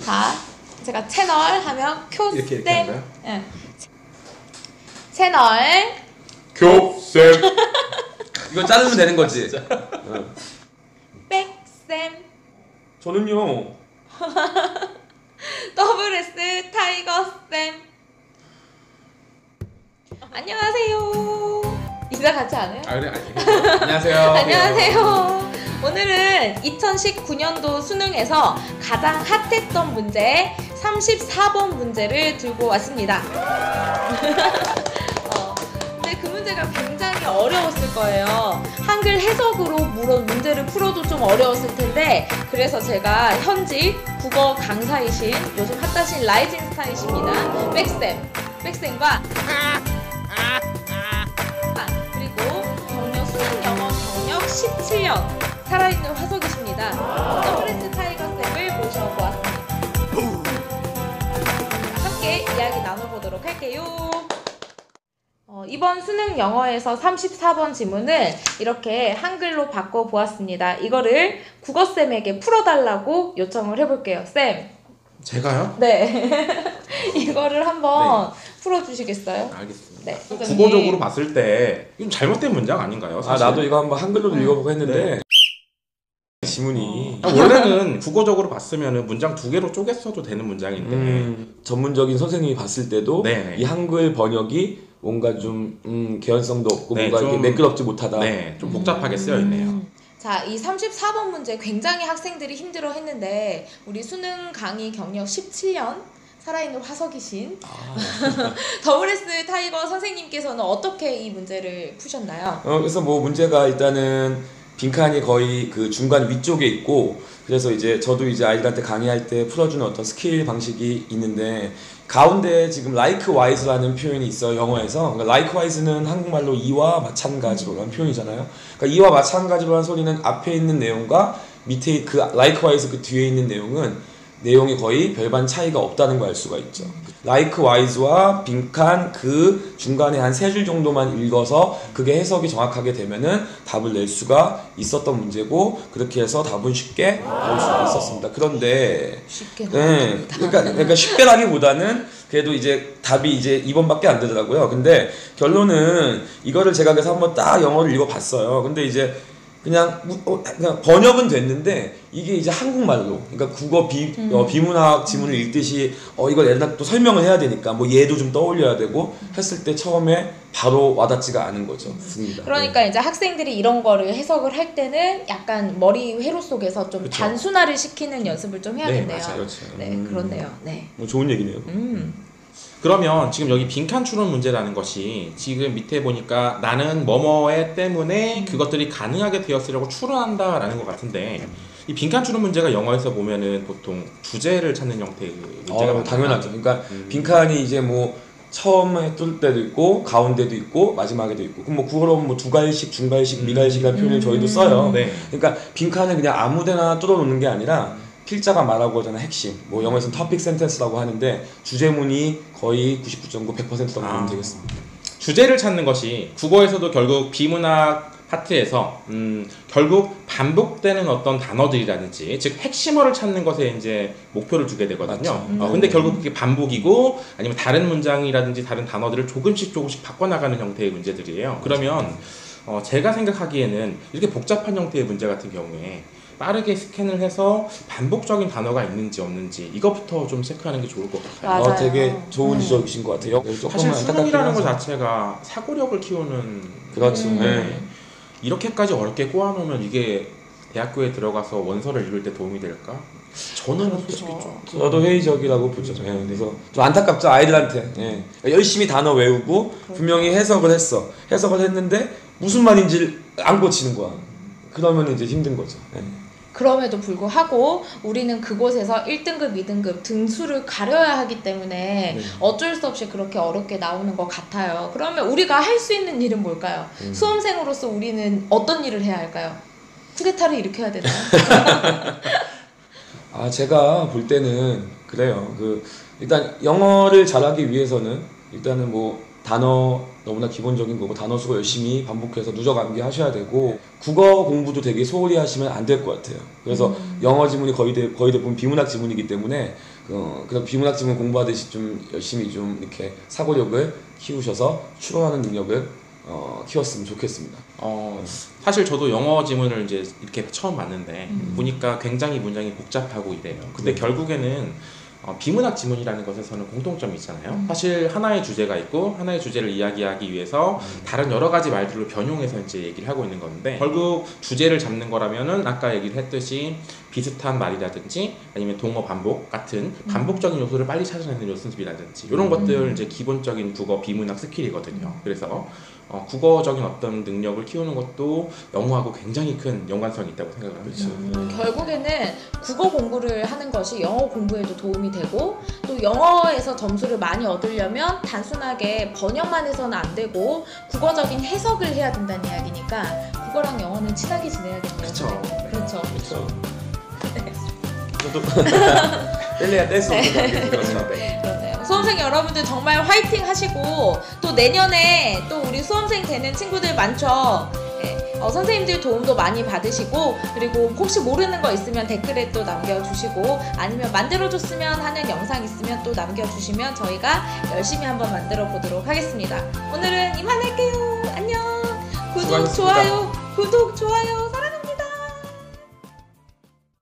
자, 제가 채널 하면 쿄쌤. 이렇게 하는 거야? 응. 채널 교쌤. 이거 자르면 되는 거지. 백쌤. 저는요. WS 타이거쌤. 안녕하세요. 인사 같이 안 해요? 아 그래? 안녕하세요. 안녕하세요. 오늘은 2019년도 수능에서 가장 핫했던 문제 34번 문제를 들고 왔습니다. 근데 그 문제가 굉장히 어려웠을 거예요. 한글 해석으로 물론 문제를 풀어도 좀 어려웠을 텐데, 그래서 제가 현직 국어 강사이신 요즘 핫하신 라이징 스타이십니다. 백쌤과 그리고 경력 수능 영어 경력 17년 살아있는 화석이십니다. WS 타이거쌤을 모셔보았습니다. 함께 이야기 나눠보도록 할게요. 이번 수능 영어에서 34번 지문을 이렇게 한글로 바꿔보았습니다. 이거를 국어쌤에게 풀어달라고 요청을 해볼게요. 쌤. 제가요? 네. 이거를 한번 풀어주시겠어요? 알겠습니다. 네. 국어적으로 봤을 때 이건 잘못된 문장 아닌가요? 사실? 나도 이거 한번 한글로도 읽어보고 했는데 지문이 원래는 국어적으로 봤으면 문장 두 개로 쪼갰어도 되는 문장인데 전문적인 선생님이 봤을 때도 네네. 이 한글 번역이 뭔가 좀 개연성도 없고 네, 뭔가 좀, 이렇게 매끄럽지 못하다. 네, 좀 복잡하게 쓰여 있네요. 자, 이 34번 문제 굉장히 학생들이 힘들어 했는데, 우리 수능 강의 경력 17년 살아있는 화석이신 WS 타이거 선생님께서는 어떻게 이 문제를 푸셨나요? 그래서 뭐 문제가 일단은 빈칸이 거의 그 중간 위쪽에 있고, 그래서 이제 저도 이제 아이들한테 강의할 때 풀어주는 어떤 스킬 방식이 있는데, 가운데 지금 likewise-라는 표현이 있어요, 영어에서. 그러니까 likewise-는 한국말로 이와 마찬가지로라는 표현이잖아요. 그러니까 이와 마찬가지로라는 소리는 앞에 있는 내용과 밑에 그 likewise 그 뒤에 있는 내용이 거의 별반 차이가 없다는 걸 알 수가 있죠. likewise와 빈칸 그 중간에 한 3줄 정도만 읽어서 그게 해석이 정확하게 되면은 답을 낼 수가 있었던 문제고, 그렇게 해서 답은 쉽게 나올 수가 있었습니다. 그런데 쉽게 네, 그러니까 쉽게라기보다는 그래도 이제 답이 이제 2번밖에 안 되더라고요. 근데 결론은 이거를 제가 그래서 한번 딱 영어를 읽어봤어요. 근데 이제 그냥 번역은 됐는데 이게 이제 한국말로, 그러니까 국어 비문학 지문을 읽듯이 이걸 애들한테 또 설명을 해야 되니까 뭐 얘도 좀 떠올려야 되고 했을 때 처음에 바로 와닿지가 않은 거죠. 그러니까 이제 학생들이 이런 거를 해석을 할 때는 약간 머리 회로 속에서 좀 그쵸. 단순화를 시키는 연습을 좀 해야겠네요. 네, 맞아요. 그렇죠. 네, 그렇네요. 네. 뭐 좋은 얘기네요. 그러면 지금 여기 빈칸 추론 문제라는 것이 지금 밑에 보니까 나는 뭐뭐에 때문에 그것들이 가능하게 되었으려고 추론한다 라는 것 같은데, 이 빈칸 추론 문제가 영어에서 보면은 보통 주제를 찾는 형태의 문제가 많아요. 당연하죠. 그러니까 빈칸이 이제 뭐 처음에 뚫을 때도 있고 가운데도 있고 마지막에도 있고, 그럼 뭐 국어로 뭐 두갈식, 중갈식, 미갈식이라는 표현을 저희도 써요. 네. 그러니까 빈칸을 그냥 아무데나 뚫어 놓는 게 아니라 필자가 말하고 하는 핵심, 뭐 영어에서는 topic sentence라고 하는데 주제문이 거의 99.9, 100% 정도 되면 되겠습니다. 주제를 찾는 것이 국어에서도 결국 비문학 파트에서 결국 반복되는 어떤 단어들이라든지, 즉 핵심어를 찾는 것에 이제 목표를 두게 되거든요. 근데 결국 그게 반복이고 아니면 다른 문장이라든지 다른 단어들을 조금씩 바꿔나가는 형태의 문제들이에요. 그러면 제가 생각하기에는 이렇게 복잡한 형태의 문제 같은 경우에 빠르게 스캔을 해서 반복적인 단어가 있는지 없는지 이것부터 좀 체크하는 게 좋을 것 같아요. 맞아요. 되게 좋은 지적이신 것 같아요. 사실 수능이라는 것 자체가 사고력을 키우는, 그렇죠. 네. 이렇게까지 어렵게 꼬아놓으면 이게 대학교에 들어가서 원서를 읽을 때 도움이 될까? 저는 솔직히 좀 저도 회의적이라고 보죠. 예, 그래서 좀 안타깝죠, 아이들한테. 예. 열심히 단어 외우고 분명히 해석을 했는데 무슨 말인지를 안 고치는 거야. 그러면 이제 힘든 거죠. 예. 그럼에도 불구하고 우리는 그곳에서 1등급, 2등급 등수를 가려야 하기 때문에 어쩔 수 없이 그렇게 어렵게 나오는 것 같아요. 그러면 우리가 할 수 있는 일은 뭘까요? 수험생으로서 우리는 어떤 일을 해야 할까요? 쿠데타를 일으켜야 되나요? 제가 볼 때는 그래요. 일단 영어를 잘하기 위해서는 일단은 뭐 단어 너무나 기본적인 거고 단어 수고 열심히 반복해서 누적 암기하셔야 되고 국어 공부도 되게 소홀히 하시면 안 될 것 같아요. 그래서 영어 지문이 거의 대부분 비문학 지문이기 때문에 그냥 비문학 지문 공부하듯이 좀 열심히 좀 이렇게 사고력을 키우셔서 추론하는 능력을 키웠으면 좋겠습니다. 사실 저도 영어 지문을 이제 이렇게 처음 봤는데 보니까 굉장히 문장이 복잡하고 이래요. 근데 결국에는 비문학 지문이라는 것에서는 공통점이 있잖아요. 사실 하나의 주제가 있고 하나의 주제를 이야기하기 위해서 다른 여러 가지 말들로 변용해서 이제 얘기를 하고 있는 건데 결국 주제를 잡는 거라면은 아까 얘기를 했듯이 비슷한 말이라든지 아니면 동어 반복 같은 반복적인 요소를 빨리 찾아내는 요소들이라든지 이런 것들 이제 기본적인 국어 비문학 스킬이거든요. 그래서 국어적인 어떤 능력을 키우는 것도 영어하고 굉장히 큰 연관성이 있다고 생각을 합니다. 결국에는 국어 공부를 하는 것이 영어 공부에도 도움이 되고 또 영어에서 점수를 많이 얻으려면 단순하게 번역만 해서는 안 되고 국어적인 해석을 해야 된다는 이야기니까 국어랑 영어는 친하게 지내야겠네요. 그렇죠. 그렇죠. 그렇죠. 저도 뗄래야 뗄 수 없는 관계죠. 네. 그렇네요. 수험생 여러분들 정말 화이팅 하시고 또 내년에 또 우리 수험생 되는 친구들 많죠. 네. 선생님들 도움도 많이 받으시고 그리고 혹시 모르는 거 있으면 댓글에 또 남겨주시고 아니면 만들어줬으면 하는 영상 있으면 또 남겨주시면 저희가 열심히 한번 만들어 보도록 하겠습니다. 오늘은 이만할게요. 안녕. 구독, 수고하셨습니다. 좋아요,